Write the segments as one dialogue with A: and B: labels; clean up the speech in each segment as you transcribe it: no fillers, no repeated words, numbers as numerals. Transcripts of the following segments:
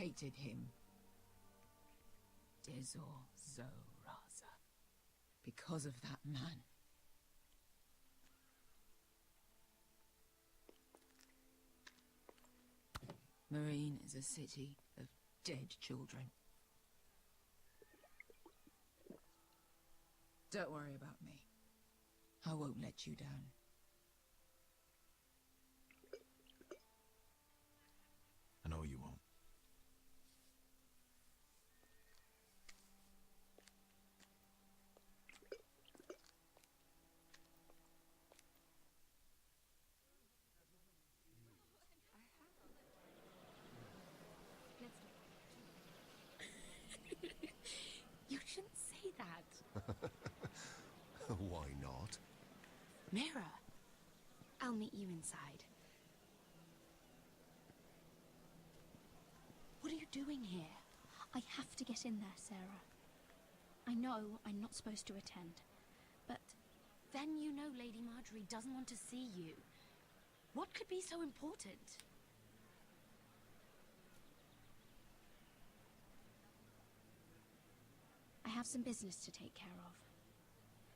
A: hated him. Dizor Zoraza. Because of that man. Marine is a city of dead children. Don't worry about me. I won't let you down.
B: I know you won't.
C: You shouldn't say that.
D: Why not?
C: Mira, I'll meet you inside. What are you doing here?
E: I have to get in there, Sarah. I know I'm not supposed to attend, but...
C: Then you know Lady Marjorie doesn't want to see you. What could be so important?
E: I have some business to take care of.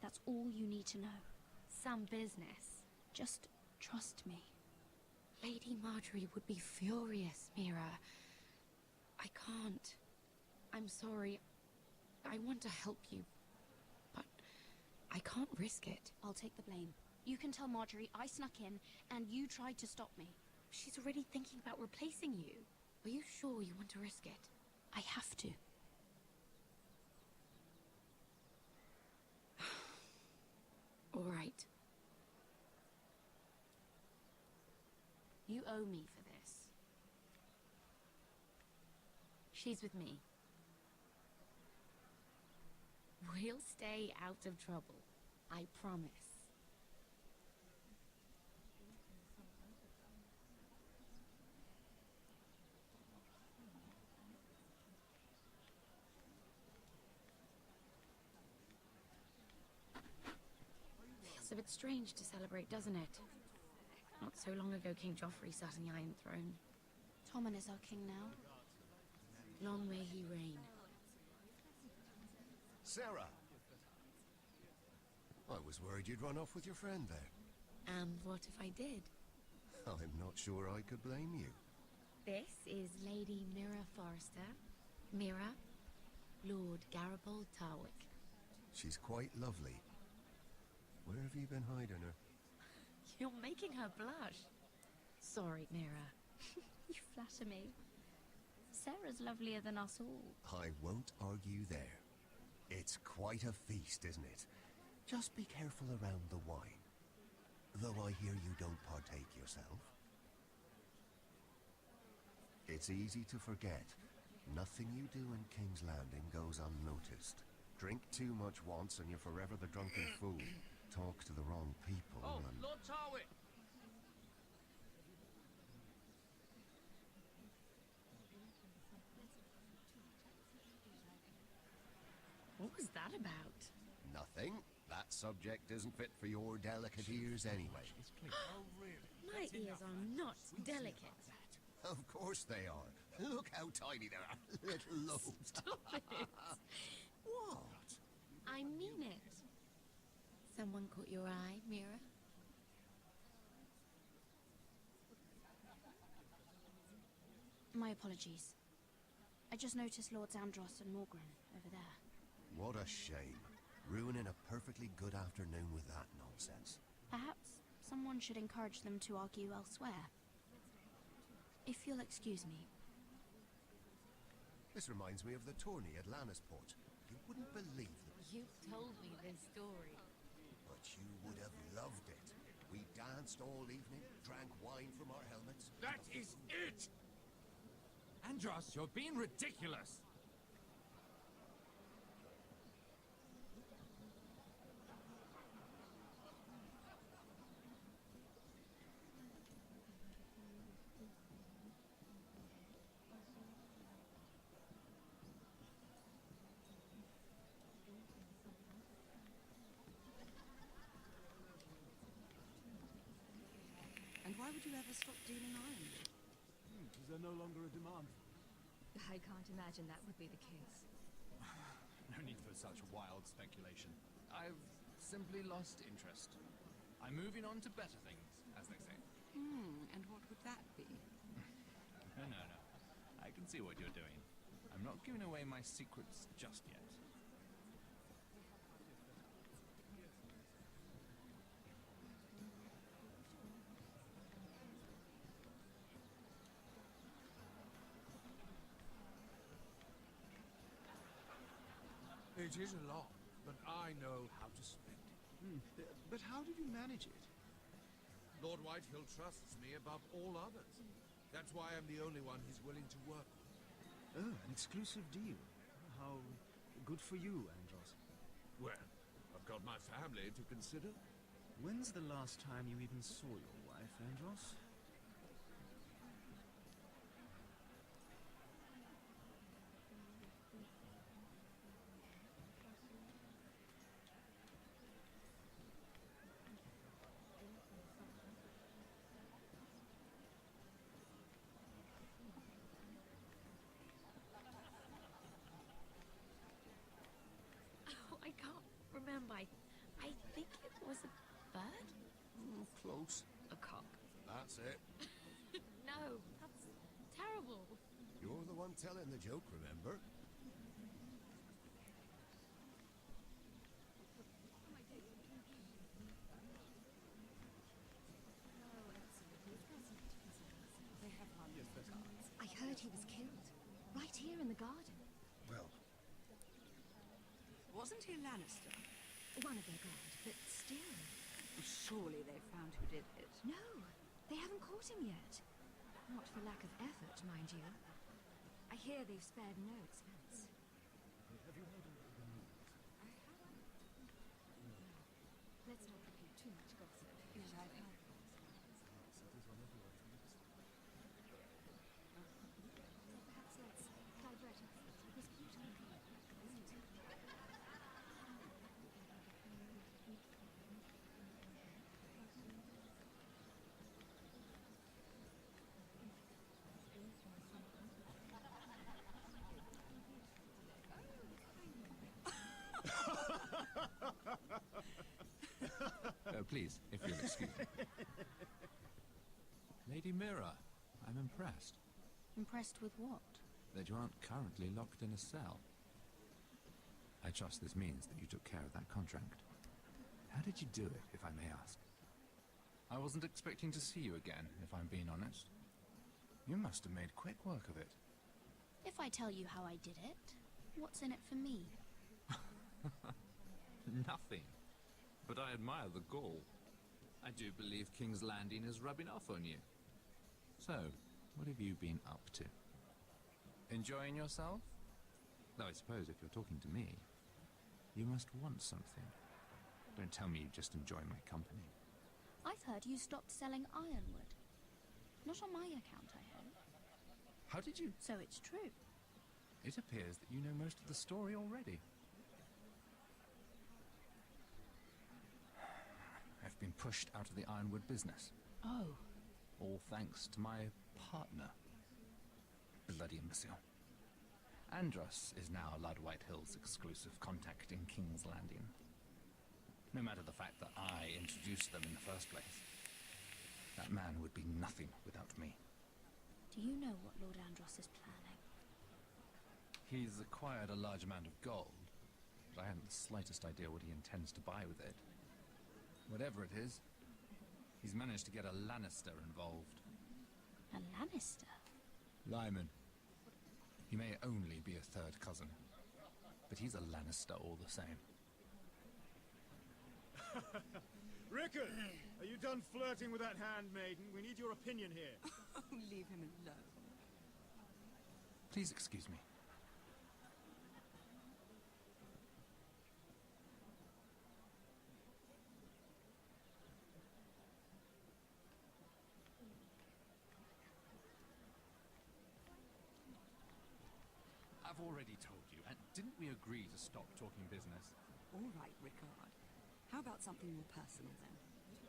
E: That's all you need to know.
C: Some business.
E: Just trust me.
C: Lady Marjorie would be furious, Mira. I can't. I'm sorry. I want to help you, but I can't risk it.
E: I'll take the blame. You can tell Marjorie I snuck in, and you tried to stop me.
C: She's already thinking about replacing you. Are you sure you want to risk it?
E: I have to.
C: All right. You owe me for this. She's with me. We'll stay out of trouble. I promise. Feels a bit strange to celebrate, doesn't it? Not so long ago, King Joffrey sat on the Iron Throne.
E: Tommen is our king now.
C: Long may he reign.
D: Sarah! I was worried you'd run off with your friend there.
C: And what if I did?
D: I'm not sure I could blame you.
C: This is Lady Mira Forrester. Mira, Lord Garibald Tarwick.
D: She's quite lovely. Where have you been hiding her?
C: You're making her blush. Sorry, Mira.
E: You flatter me. Sarah's lovelier than us all.
D: I won't argue there. It's quite a feast, isn't it? Just be careful around the wine. Though I hear you don't partake yourself. It's easy to forget. Nothing you do in King's Landing goes unnoticed. Drink too much once and you're forever the drunken fool. Talk to the wrong people and...
F: Lord Tarwick!
C: What was that about?
D: Nothing. That subject isn't fit for your delicate ears anyway.
F: Oh, really?
C: My ears are not delicate.
D: Of course they are. Look how tiny they are. Little lobes.
C: Stop it.
D: What?
C: I mean it. Someone caught your eye, Mira?
E: My apologies. I just noticed Lords Andros and Morgren over there.
D: What a shame. Ruining a perfectly good afternoon with that nonsense.
E: Perhaps someone should encourage them to argue elsewhere. If you'll excuse me.
D: This reminds me of the tourney at Lannisport. You wouldn't believe the...
C: You've told me this story.
D: But you would have loved it. We danced all evening, drank wine from our helmets.
F: That is it! Andros, you're being ridiculous!
G: And why would you ever stop dealing iron?
H: Is there no longer a demand?
G: I can't imagine that would be the case.
F: No need for such wild speculation. I've simply lost interest. I'm moving on to better things, as they say.
A: And what would that be?
F: No. I can see what you're doing. I'm not giving away my secrets just yet.
H: It is a lot, but I know how to spend it.
I: But how did you manage it?
H: Lord Whitehill trusts me above all others. That's why I'm the only one he's willing to work with.
I: Oh, an exclusive deal. How good for you, Andros.
H: Well, I've got my family to consider.
I: When's the last time you even saw your wife, Andros?
C: Oh, I can't remember. I think it was a bird?
H: Close.
C: A cock.
H: That's it.
C: No, that's terrible.
D: You're the one telling the joke, remember?
G: I heard he was killed. Right here in the garden.
D: Well,
A: Wasn't he a Lannister?
G: One of their guard, but still.
A: Surely they found who did it.
G: No, they haven't caught him yet. Not for lack of effort, mind you. I hear they've spared no expense.
I: Have you heard of the news?
G: Let's not repeat too much gossip.
A: Yes, I've heard.
G: Perhaps let's divert our thoughts with this beautiful girl, isn't it?
F: Please, if you'll excuse me. Lady Mira, I'm impressed
E: Impressed with what?
F: that you aren't currently locked in a cell. I trust this means that you took care of that contract. How did you do it, if I may ask? I wasn't expecting to see you again, if I'm being honest. You must have made quick work of it.
E: If I tell you how I did it, what's in it for me?
F: Nothing. But I admire the gall. I do believe King's Landing is rubbing off on you. So, what have you been up to? Enjoying yourself? Though I suppose if you're talking to me, you must want something. Don't tell me you just enjoy my company.
E: I've heard you stopped selling ironwood. Not on my account, I hope.
F: How did you...
E: So it's true.
F: It appears that you know most of the story already. I've been pushed out of the ironwood business.
E: Oh.
F: All thanks to my partner. Bloody imbecile. Andros is now Lord Whitehill's exclusive contact in King's Landing. No matter the fact that I introduced them in the first place. That man would be nothing without me.
E: Do you know what Lord Andros is planning?
F: He's acquired a large amount of gold, but I haven't the slightest idea what he intends to buy with it. Whatever it is, he's managed to get a Lannister involved.
E: A Lannister?
F: Lyman. He may only be a third cousin, but he's a Lannister all the same.
I: Rickard! Are you done flirting with that handmaiden? We need your opinion here.
A: Oh, leave him alone.
F: Please excuse me. I've already told you, and didn't we agree to stop talking business?
A: All right, Rickard. How about something more personal then?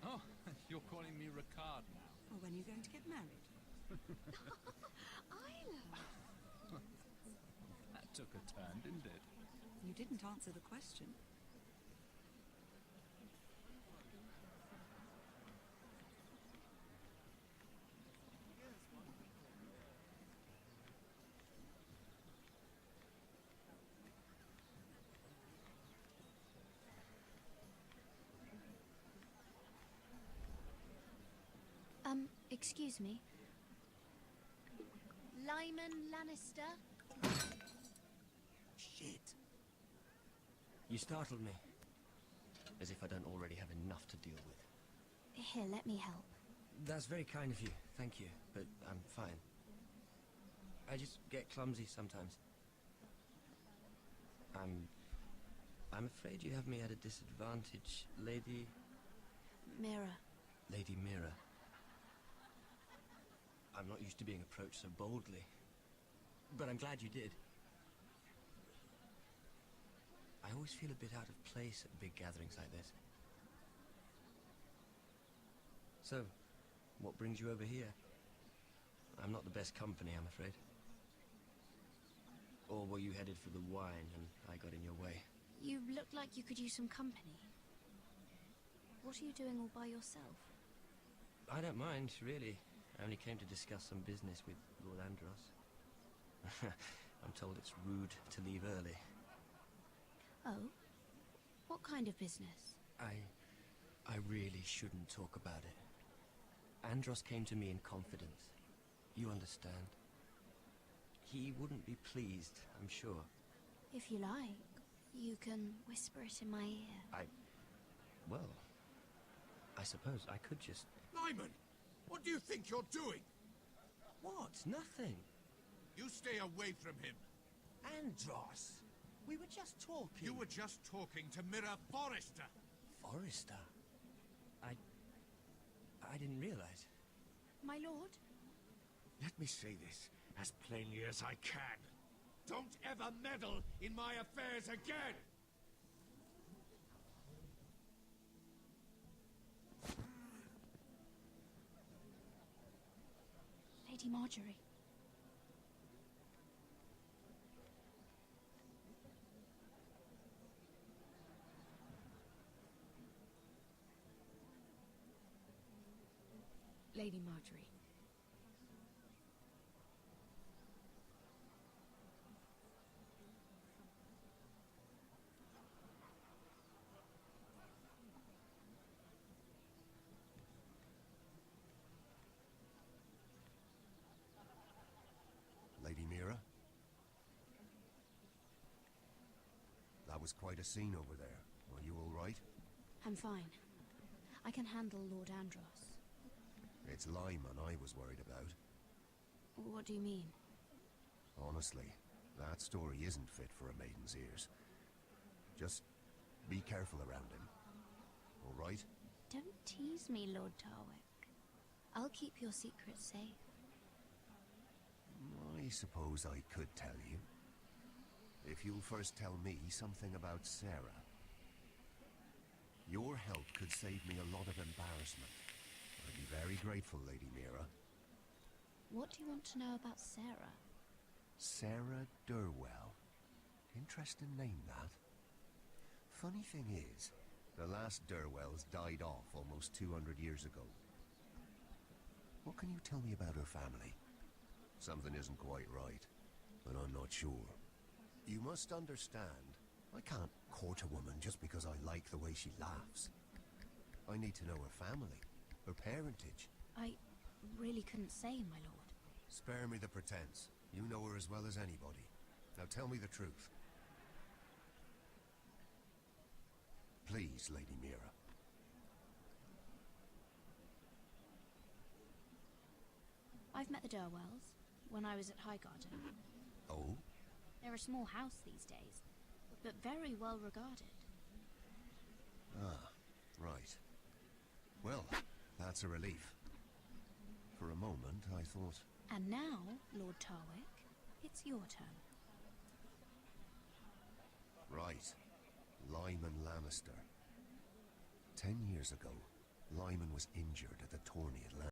F: Oh, you're calling me Ricard now.
A: Well, when are you going to get married?
G: Isla! didn't answer the question.
E: Excuse me. Lyman Lannister?
J: Shit. You startled me. As if I don't already have enough to deal with.
E: Here, let me help.
J: That's very kind of you, thank you, but I'm fine. I just get clumsy sometimes. I'm afraid you have me at a disadvantage, Lady...
E: Mira.
J: Lady Mira. I'm not used to being approached so boldly, but I'm glad you did. I always feel a bit out of place at big gatherings like this. So, what brings you over here? I'm not the best company, I'm afraid. Or were you headed for the wine and I got in your way?
E: You look like you could use some company. What are you doing all by yourself?
J: I don't mind, really. I only came to discuss some business with Lord Andros. I'm told it's rude to leave early.
E: Oh? What kind of business?
J: I really shouldn't talk about it. Andros came to me in confidence. You understand? He wouldn't be pleased, I'm sure.
E: If you like, you can whisper it in my ear.
J: Well, I suppose I could just...
H: Lyman! What do you think you're doing?
J: What? Nothing.
H: You stay away from him.
J: Andros! We were just talking.
H: You were just talking to Mira Forrester.
J: Forrester? I didn't realize.
E: My lord?
H: Let me say this as plainly as I can. Don't ever meddle in my affairs again!
E: Lady Marjorie.
C: Lady Marjorie.
D: Lady Mira? That was quite a scene over there. Are you all right?
E: I'm fine. I can handle Lord Andros.
D: It's Lyman I was worried about.
E: What do you mean?
D: Honestly, that story isn't fit for a maiden's ears. Just be careful around him. All right?
E: Don't tease me, Lord Tarwick. I'll keep your secret safe.
D: I suppose I could tell you. If you'll first tell me something about Sarah. Your help could save me a lot of embarrassment. I'd be very grateful, Lady Mira.
E: What do you want to know about Sarah?
D: Sarah Durwell. Interesting name, that. Funny thing is, the last Durwells died off almost 200 years ago. What can you tell me about her family? Something isn't quite right, but I'm not sure. You must understand, I can't court a woman just because I like the way she laughs. I need to know her family, her parentage.
E: I really couldn't say, my lord.
D: Spare me the pretense. You know her as well as anybody. Now tell me the truth. Please, Lady Mira.
E: I've met the Durwells when I was at Highgarden.
D: Oh?
E: They're a small house these days, but very well regarded.
D: Ah, right. Well, that's a relief. For a moment, I thought...
E: And now, Lord Tarwick, it's your turn.
D: Right. Lyman Lannister. 10 years ago, Lyman was injured at the tourney at